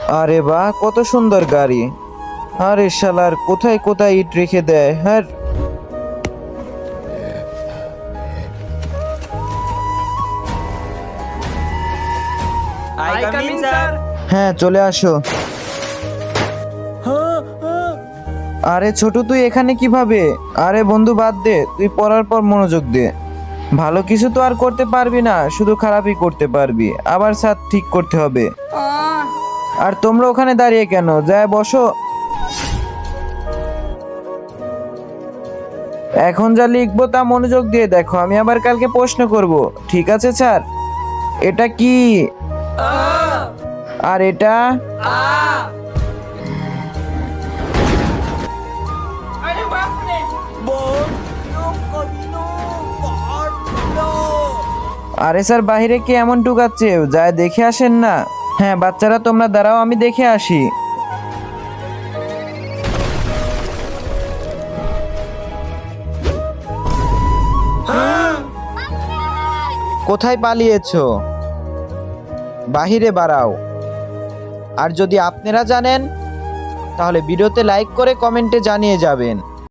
আরে বাহ, কত সুন্দর গাড়ি। আরে শালার কোথায় কোথায় ইট রেখে দেয়। হ্যাঁ, আই কাম ইন স্যার। হ্যাঁ চলে আসো। আরে ছোট, তুই এখানে কিভাবে? আরে বন্ধু বাদ দে, তুই পড়ার পর মনোযোগ দে। ভালো কিছু তো আর করতে পারবি না, শুধু খারাপই করতে পারবি। আবার ছাদ ঠিক করতে হবে। আর তোমরা ওখানে দাঁড়িয়ে কেন, যায় বসো। এখন যা লিখবো তা মনোযোগ দিয়ে দেখো, আমি আবার কালকে প্রশ্ন করব। ঠিক আছে স্যার? এটা কি? আর এটা? আরে স্যার, বাইরে কে এমন টুকাচ্ছে, যায় দেখে আসেন না। হ্যাঁ বাচ্চারা তোমরা দাঁড়াও, আমি দেখে আসি। কোথায় পালিয়েছো? বাহিরে বাড়াও। আর যদি আপনারা জানেন তাহলে ভিডিওতে লাইক করে কমেন্টে জানিয়ে যাবেন।